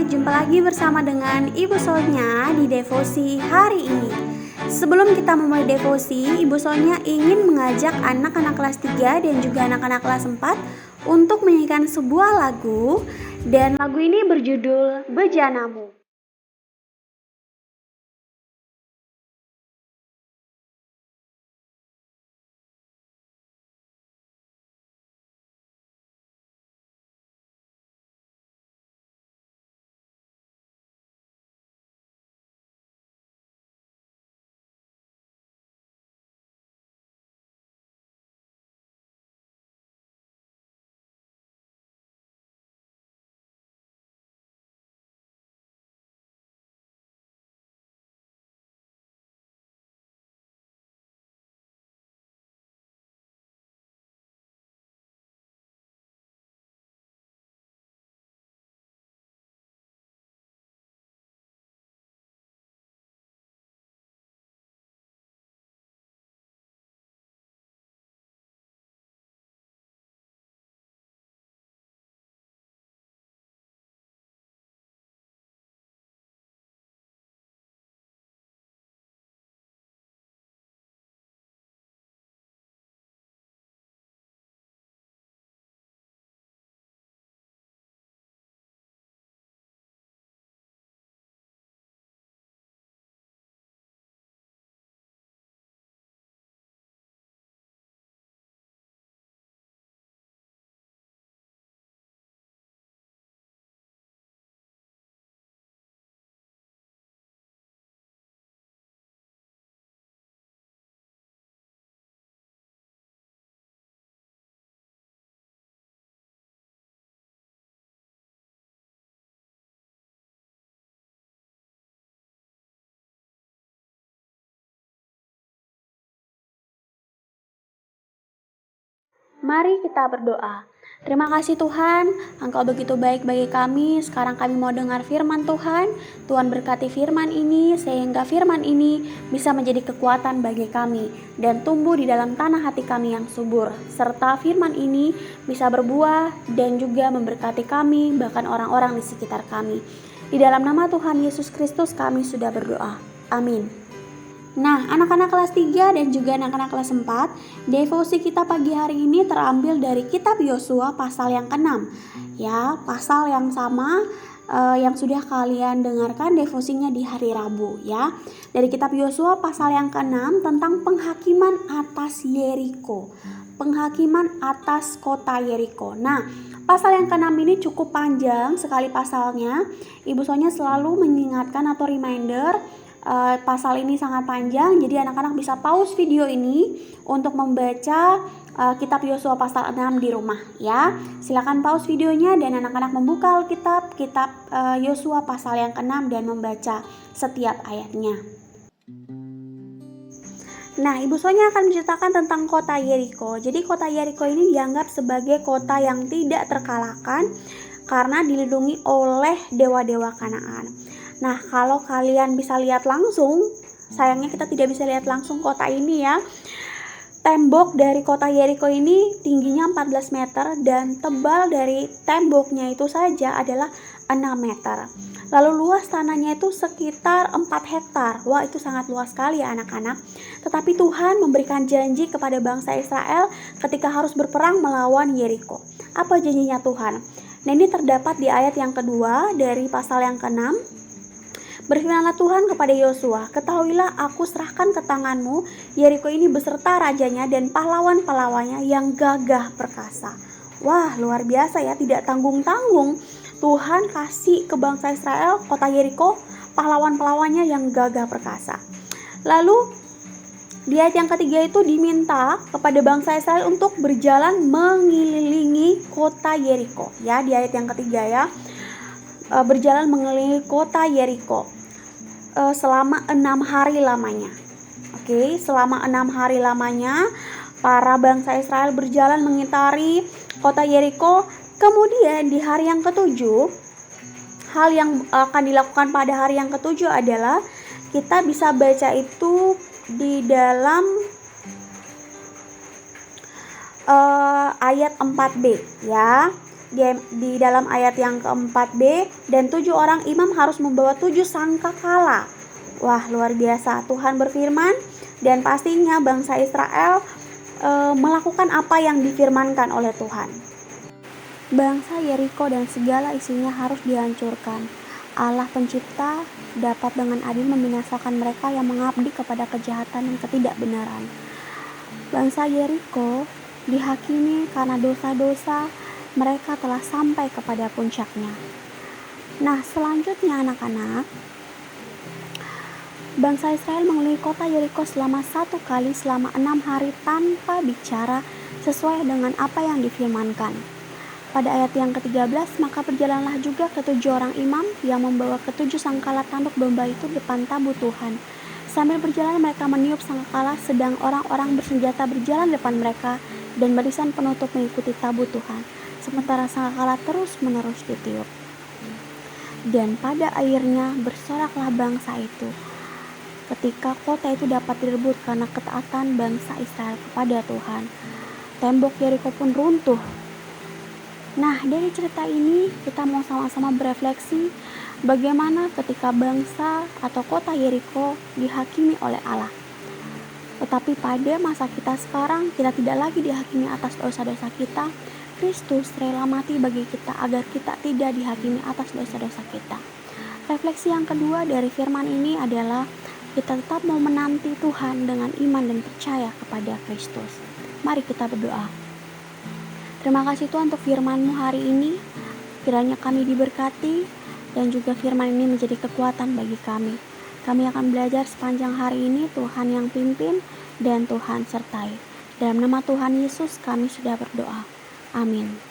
jumpa lagi bersama dengan Ibu Sonia di devosi hari ini. Sebelum kita memulai devosi, Ibu Sonia ingin mengajak anak-anak kelas 3 dan juga anak-anak kelas 4 untuk menyanyikan sebuah lagu, dan lagu ini berjudul Bejanamu. Mari kita berdoa. Terima kasih Tuhan, Engkau begitu baik bagi kami. Sekarang kami mau dengar firman Tuhan. Tuhan berkati firman ini sehingga firman ini bisa menjadi kekuatan bagi kami dan tumbuh di dalam tanah hati kami yang subur. Serta firman ini bisa berbuah dan juga memberkati kami, bahkan orang-orang di sekitar kami. Di dalam nama Tuhan Yesus Kristus kami sudah berdoa. Amin. Nah, anak-anak kelas 3 dan juga anak-anak kelas 4, devosi kita pagi hari ini terambil dari kitab Yosua pasal yang ke-6. Ya, pasal yang sama yang sudah kalian dengarkan devosinya di hari Rabu ya. Dari kitab Yosua pasal yang ke-6 tentang penghakiman atas Yeriko. Penghakiman atas kota Yeriko. Nah, pasal yang ke-6 ini cukup panjang sekali pasalnya. Ibu Sonia selalu mengingatkan atau reminder pasal ini sangat panjang, jadi anak-anak bisa pause video ini untuk membaca kitab Yosua pasal 6 di rumah ya. Silakan pause videonya dan anak-anak membuka Alkitab kitab Yosua pasal yang ke-6 dan membaca setiap ayatnya. Nah, Ibu Sonia akan menceritakan tentang kota Yeriko. Jadi kota Yeriko ini dianggap sebagai kota yang tidak terkalahkan karena dilindungi oleh dewa-dewa Kanaan. Nah, kalau kalian bisa lihat langsung, sayangnya kita tidak bisa lihat langsung kota ini ya. Tembok dari kota Yeriko ini tingginya 14 meter dan tebal dari temboknya itu saja adalah 6 meter. Lalu luas tanahnya itu sekitar 4 hektar. Wah, itu sangat luas sekali ya anak-anak. Tetapi Tuhan memberikan janji kepada bangsa Israel ketika harus berperang melawan Yeriko. Apa janjinya Tuhan? Nah, ini terdapat di ayat yang kedua dari pasal yang ke-6. Berfirmanlah Tuhan kepada Yosua, ketahuilah aku serahkan ke tanganmu Yeriko ini beserta rajanya dan pahlawan-pahlawannya yang gagah perkasa. Wah, luar biasa ya, tidak tanggung-tanggung. Tuhan kasih ke bangsa Israel kota Yeriko, pahlawan-pahlawannya yang gagah perkasa. Lalu di ayat yang ketiga itu diminta kepada bangsa Israel untuk berjalan mengelilingi kota Yeriko. Ya, di ayat yang ketiga ya, berjalan mengelilingi kota Yeriko selama 6 hari lamanya. Oke, selama 6 hari lamanya para bangsa Israel berjalan mengitari kota Yeriko. Kemudian di hari yang ketujuh, hal yang akan dilakukan pada hari yang ketujuh adalah kita bisa baca itu di dalam ayat 4b ya. di dalam ayat yang keempat B, dan 7 orang imam harus membawa 7 sangkakala. Wah, luar biasa. Tuhan berfirman dan pastinya bangsa Israel melakukan apa yang difirmankan oleh Tuhan. Bangsa Yeriko dan segala isinya harus dihancurkan. Allah pencipta dapat dengan adil membinasakan mereka yang mengabdi kepada kejahatan dan ketidakbenaran. Bangsa Yeriko dihakimi karena dosa-dosa mereka telah sampai kepada puncaknya. Nah, selanjutnya anak-anak, bangsa Israel mengelilingi kota Yeriko selama 1 kali selama 6 hari tanpa bicara sesuai dengan apa yang difirmankan. Pada ayat yang ke-13, maka berjalanlah juga ke-7 orang imam yang membawa ke-7 sangkala tanduk domba itu depan tabut Tuhan. Sambil berjalan mereka meniup sangkala, sedang orang-orang bersenjata berjalan depan mereka dan barisan penutup mengikuti tabut Tuhan. Sementara sangkala terus-menerus ditiup. Dan pada akhirnya bersoraklah bangsa itu, ketika kota itu dapat direbut karena ketaatan bangsa Israel kepada Tuhan. Tembok Yeriko pun runtuh. Nah, dari cerita ini kita mau sama-sama berefleksi bagaimana ketika bangsa atau kota Yeriko dihakimi oleh Allah. Tetapi pada masa kita sekarang, kita tidak lagi dihakimi atas dosa-dosa kita. Kristus rela mati bagi kita agar kita tidak dihakimi atas dosa-dosa kita. Refleksi yang kedua dari firman ini adalah kita tetap mau menanti Tuhan dengan iman dan percaya kepada Kristus. Mari kita berdoa. Terima kasih Tuhan untuk firman-Mu hari ini. Kiranya kami diberkati dan juga firman ini menjadi kekuatan bagi kami. Kami akan belajar sepanjang hari ini, Tuhan yang pimpin dan Tuhan sertai. Dalam nama Tuhan Yesus kami sudah berdoa. Amin.